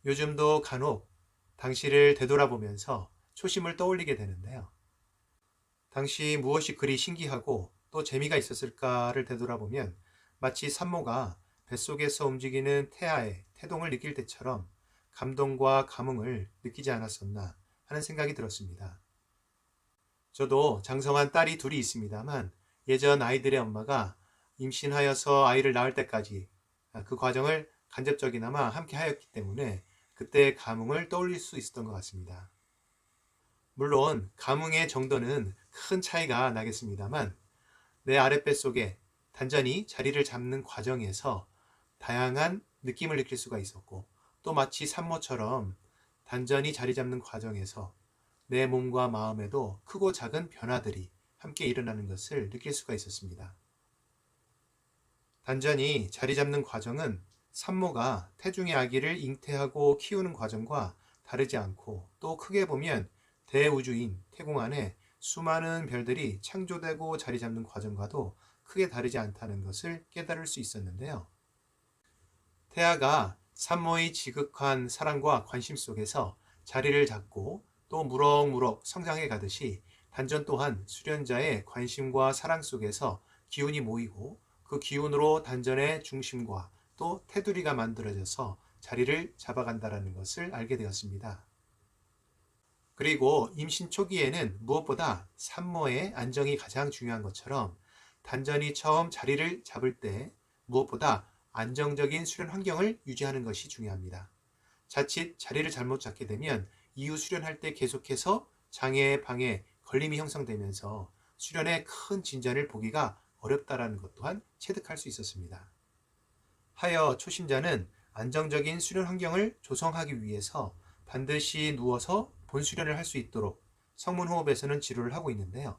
요즘도 간혹 당시를 되돌아보면서 초심을 떠올리게 되는데요. 당시 무엇이 그리 신기하고 또 재미가 있었을까를 되돌아보면 마치 산모가 뱃속에서 움직이는 태아의 태동을 느낄 때처럼 감동과 감흥을 느끼지 않았었나 하는 생각이 들었습니다. 저도 장성한 딸이 둘이 있습니다만 예전 아이들의 엄마가 임신하여서 아이를 낳을 때까지 그 과정을 간접적이나마 함께 하였기 때문에 그때의 감흥을 떠올릴 수 있었던 것 같습니다. 물론 감흥의 정도는 큰 차이가 나겠습니다만 내 아랫배 속에 단전이 자리를 잡는 과정에서 다양한 느낌을 느낄 수가 있었고 또 마치 산모처럼 단전이 자리 잡는 과정에서 내 몸과 마음에도 크고 작은 변화들이 함께 일어나는 것을 느낄 수가 있었습니다. 단전이 자리 잡는 과정은 산모가 태중의 아기를 잉태하고 키우는 과정과 다르지 않고 또 크게 보면 대우주인 태공 안에 수많은 별들이 창조되고 자리 잡는 과정과도 크게 다르지 않다는 것을 깨달을 수 있었는데요. 태아가 산모의 지극한 사랑과 관심 속에서 자리를 잡고 또 무럭무럭 성장해 가듯이 단전 또한 수련자의 관심과 사랑 속에서 기운이 모이고 그 기운으로 단전의 중심과 또 테두리가 만들어져서 자리를 잡아간다는 것을 알게 되었습니다. 그리고 임신 초기에는 무엇보다 산모의 안정이 가장 중요한 것처럼 단전이 처음 자리를 잡을 때 무엇보다 안정적인 수련 환경을 유지하는 것이 중요합니다. 자칫 자리를 잘못 잡게 되면 이후 수련할 때 계속해서 장애, 방해, 걸림이 형성되면서 수련에 큰 진전을 보기가 어렵다는 것 또한 체득할 수 있었습니다. 하여 초심자는 안정적인 수련 환경을 조성하기 위해서 반드시 누워서 본수련을 할 수 있도록 성문호흡에서는 치료를 하고 있는데요.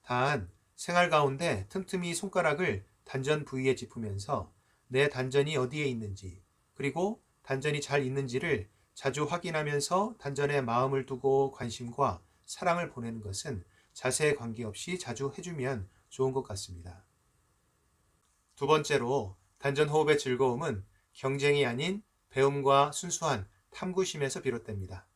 단, 생활 가운데 틈틈이 손가락을 단전 부위에 짚으면서 내 단전이 어디에 있는지, 그리고 단전이 잘 있는지를 자주 확인하면서 단전에 마음을 두고 관심과 사랑을 보내는 것은 자세에 관계없이 자주 해주면 좋은 것 같습니다. 두 번째로, 단전 호흡의 즐거움은 경쟁이 아닌 배움과 순수한 탐구심에서 비롯됩니다.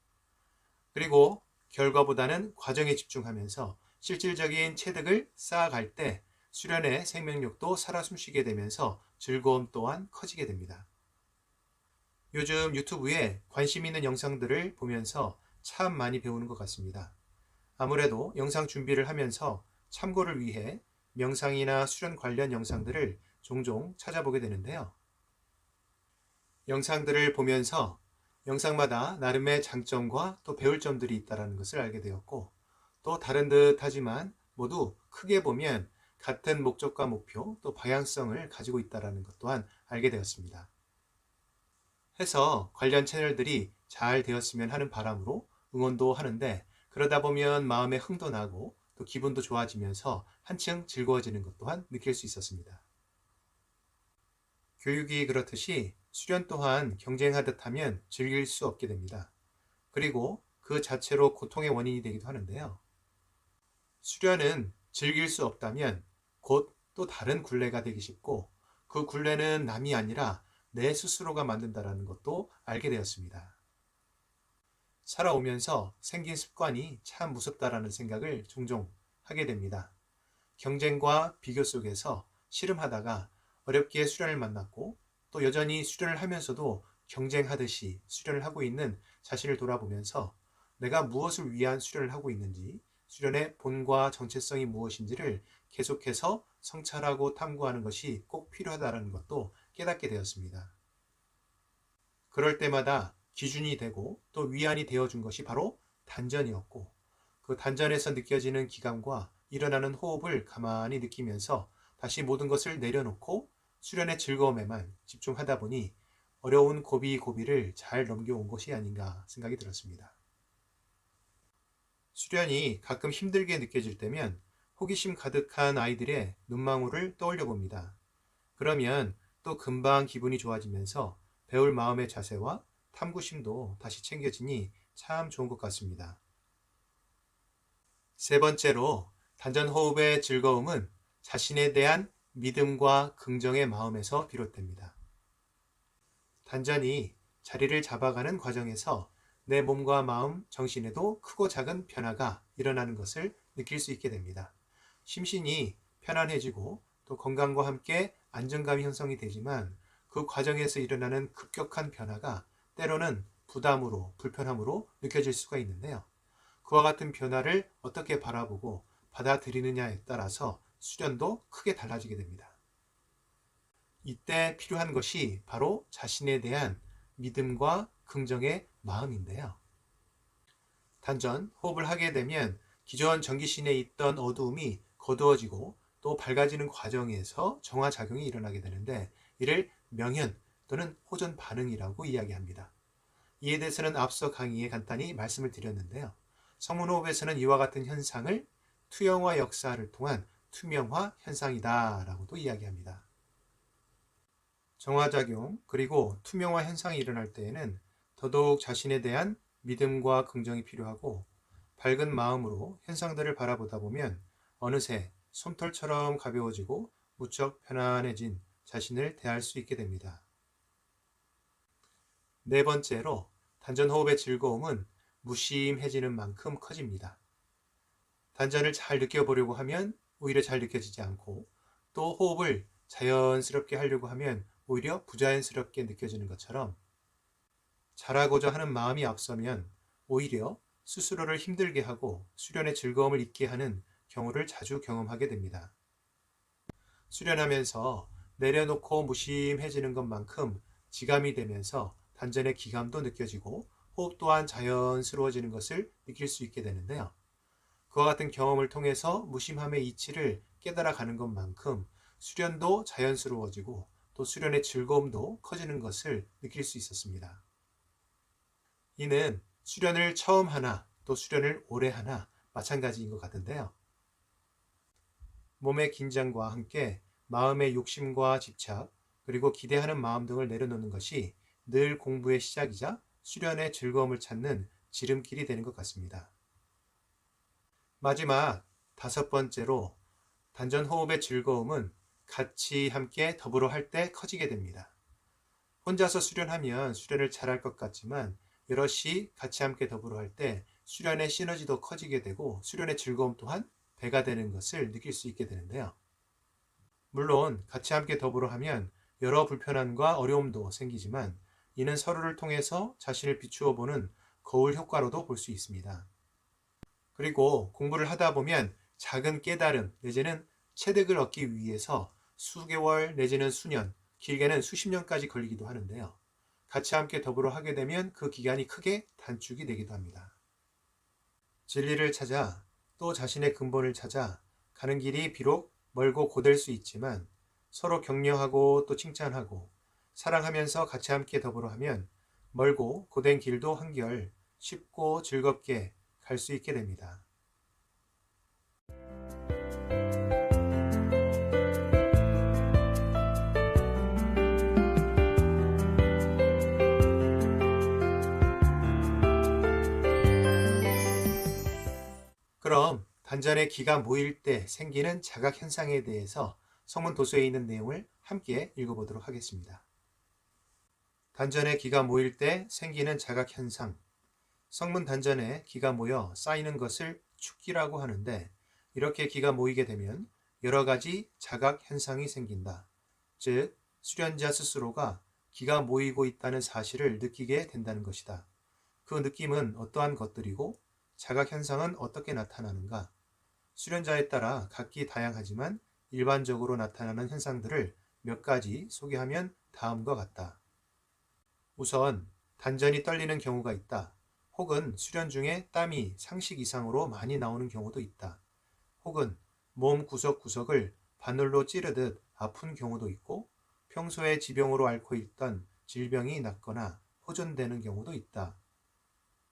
그리고 결과보다는 과정에 집중하면서 실질적인 체득을 쌓아갈 때 수련의 생명력도 살아 숨쉬게 되면서 즐거움 또한 커지게 됩니다. 요즘 유튜브에 관심 있는 영상들을 보면서 참 많이 배우는 것 같습니다. 아무래도 영상 준비를 하면서 참고를 위해 명상이나 수련 관련 영상들을 종종 찾아보게 되는데요. 영상들을 보면서 영상마다 나름의 장점과 또 배울 점들이 있다는 것을 알게 되었고, 또 다른 듯 하지만 모두 크게 보면 같은 목적과 목표 또 방향성을 가지고 있다는 것 또한 알게 되었습니다. 해서 관련 채널들이 잘 되었으면 하는 바람으로 응원도 하는데, 그러다 보면 마음에 흥도 나고 또 기분도 좋아지면서 한층 즐거워지는 것 또한 느낄 수 있었습니다. 교육이 그렇듯이 수련 또한 경쟁하듯 하면 즐길 수 없게 됩니다. 그리고 그 자체로 고통의 원인이 되기도 하는데요. 수련은 즐길 수 없다면 곧 또 다른 굴레가 되기 쉽고, 그 굴레는 남이 아니라 내 스스로가 만든다는 것도 알게 되었습니다. 살아오면서 생긴 습관이 참 무섭다라는 생각을 종종 하게 됩니다. 경쟁과 비교 속에서 씨름하다가 어렵게 수련을 만났고, 또 여전히 수련을 하면서도 경쟁하듯이 수련을 하고 있는 자신을 돌아보면서 내가 무엇을 위한 수련을 하고 있는지, 수련의 본과 정체성이 무엇인지를 계속해서 성찰하고 탐구하는 것이 꼭 필요하다는 것도 깨닫게 되었습니다. 그럴 때마다 기준이 되고 또 위안이 되어준 것이 바로 단전이었고, 그 단전에서 느껴지는 기감과 일어나는 호흡을 가만히 느끼면서 다시 모든 것을 내려놓고 수련의 즐거움에만 집중하다 보니 어려운 고비고비를 잘 넘겨온 것이 아닌가 생각이 들었습니다. 수련이 가끔 힘들게 느껴질 때면 호기심 가득한 아이들의 눈망울을 떠올려 봅니다. 그러면 또 금방 기분이 좋아지면서 배울 마음의 자세와 탐구심도 다시 챙겨지니 참 좋은 것 같습니다. 세 번째로, 단전 호흡의 즐거움은 자신에 대한 믿음과 긍정의 마음에서 비롯됩니다. 단전이 자리를 잡아가는 과정에서 내 몸과 마음, 정신에도 크고 작은 변화가 일어나는 것을 느낄 수 있게 됩니다. 심신이 편안해지고 또 건강과 함께 안정감이 형성이 되지만, 그 과정에서 일어나는 급격한 변화가 때로는 부담으로, 불편함으로 느껴질 수가 있는데요. 그와 같은 변화를 어떻게 바라보고 받아들이느냐에 따라서 수련도 크게 달라지게 됩니다. 이때 필요한 것이 바로 자신에 대한 믿음과 긍정의 마음인데요. 단전 호흡을 하게 되면 기존 전기신에 있던 어두움이 거두어지고 또 밝아지는 과정에서 정화작용이 일어나게 되는데, 이를 명현 또는 호전 반응이라고 이야기합니다. 이에 대해서는 앞서 강의에 간단히 말씀을 드렸는데요. 성문호흡에서는 이와 같은 현상을 투영화 역사를 통한 투명화 현상이다 라고도 이야기합니다. 정화작용 그리고 투명화 현상이 일어날 때에는 더더욱 자신에 대한 믿음과 긍정이 필요하고, 밝은 마음으로 현상들을 바라보다 보면 어느새 솜털처럼 가벼워지고 무척 편안해진 자신을 대할 수 있게 됩니다. 네 번째로, 단전호흡의 즐거움은 무심해지는 만큼 커집니다. 단전을 잘 느껴보려고 하면 오히려 잘 느껴지지 않고, 또 호흡을 자연스럽게 하려고 하면 오히려 부자연스럽게 느껴지는 것처럼, 잘하고자 하는 마음이 앞서면 오히려 스스로를 힘들게 하고 수련의 즐거움을 잊게 하는 경우를 자주 경험하게 됩니다. 수련하면서 내려놓고 무심해지는 것만큼 지감이 되면서 단전의 기감도 느껴지고 호흡 또한 자연스러워지는 것을 느낄 수 있게 되는데요. 그와 같은 경험을 통해서 무심함의 이치를 깨달아가는 것만큼 수련도 자연스러워지고 또 수련의 즐거움도 커지는 것을 느낄 수 있었습니다. 이는 수련을 처음 하나 또 수련을 오래 하나 마찬가지인 것 같은데요. 몸의 긴장과 함께 마음의 욕심과 집착, 그리고 기대하는 마음 등을 내려놓는 것이 늘 공부의 시작이자 수련의 즐거움을 찾는 지름길이 되는 것 같습니다. 마지막 5번째로 단전 호흡의 즐거움은 같이 함께 더불어 할 때 커지게 됩니다. 혼자서 수련하면 수련을 잘할 것 같지만 여럿이 같이 함께 더불어 할 때 수련의 시너지도 커지게 되고 수련의 즐거움 또한 배가 되는 것을 느낄 수 있게 되는데요. 물론 같이 함께 더불어 하면 여러 불편함과 어려움도 생기지만 이는 서로를 통해서 자신을 비추어 보는 거울 효과로도 볼 수 있습니다. 그리고 공부를 하다 보면 작은 깨달음 내지는 체득을 얻기 위해서 수개월 내지는 수년, 길게는 수십 년까지 걸리기도 하는데요. 같이 함께 더불어 하게 되면 그 기간이 크게 단축이 되기도 합니다. 진리를 찾아 또 자신의 근본을 찾아 가는 길이 비록 멀고 고될 수 있지만 서로 격려하고 또 칭찬하고 사랑하면서 같이 함께 더불어 하면 멀고 고된 길도 한결 쉽고 즐겁게 갈 수 있게 됩니다. 그럼 단전의 기가 모일 때 생기는 자각 현상에 대해서 성문 도서에 있는 내용을 함께 읽어보도록 하겠습니다. 단전의 기가 모일 때 생기는 자각 현상. 성문 단전에 기가 모여 쌓이는 것을 축기라고 하는데 이렇게 기가 모이게 되면 여러 가지 자각 현상이 생긴다. 즉, 수련자 스스로가 기가 모이고 있다는 사실을 느끼게 된다는 것이다. 그 느낌은 어떠한 것들이고 자각 현상은 어떻게 나타나는가? 수련자에 따라 각기 다양하지만 일반적으로 나타나는 현상들을 몇 가지 소개하면 다음과 같다. 우선 단전이 떨리는 경우가 있다. 혹은 수련 중에 땀이 상식 이상으로 많이 나오는 경우도 있다. 혹은 몸 구석구석을 바늘로 찌르듯 아픈 경우도 있고 평소에 지병으로 앓고 있던 질병이 낫거나 호전되는 경우도 있다.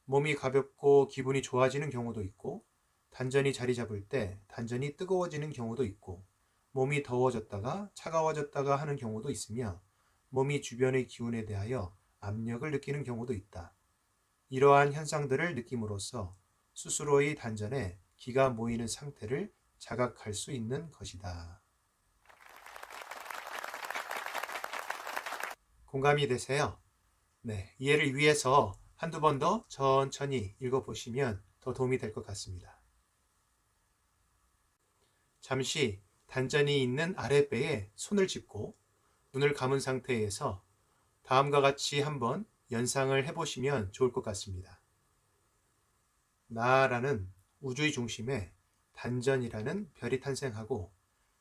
몸이 가볍고 기분이 좋아지는 경우도 있고 단전이 자리 잡을 때 단전이 뜨거워지는 경우도 있고 몸이 더워졌다가 차가워졌다가 하는 경우도 있으며 몸이 주변의 기운에 대하여 압력을 느끼는 경우도 있다. 이러한 현상들을 느낌으로써 스스로의 단전에 기가 모이는 상태를 자각할 수 있는 것이다. 공감이 되세요? 네, 이해를 위해서 한두 번 더 천천히 읽어보시면 더 도움이 될 것 같습니다. 잠시 단전이 있는 아랫배에 손을 짚고 눈을 감은 상태에서 다음과 같이 한번 연상을 해보시면 좋을 것 같습니다. 나라는 우주의 중심에 단전이라는 별이 탄생하고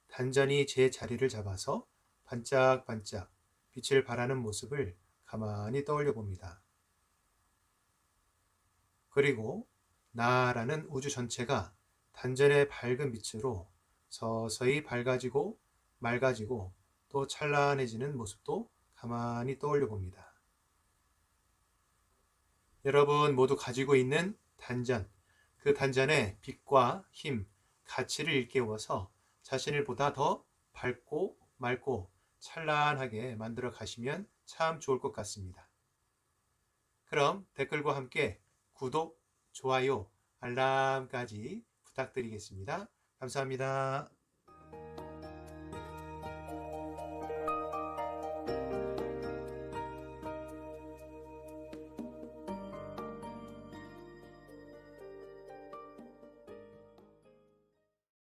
단전이 제 자리를 잡아서 반짝반짝 빛을 발하는 모습을 가만히 떠올려 봅니다. 그리고 나라는 우주 전체가 단전의 밝은 빛으로 서서히 밝아지고 맑아지고 또 찬란해지는 모습도 가만히 떠올려 봅니다. 여러분 모두 가지고 있는 단전, 그 단전의 빛과 힘, 가치를 일깨워서 자신을 보다 더 밝고 맑고 찬란하게 만들어 가시면 참 좋을 것 같습니다. 그럼 댓글과 함께 구독, 좋아요, 알람까지 부탁드리겠습니다. 감사합니다.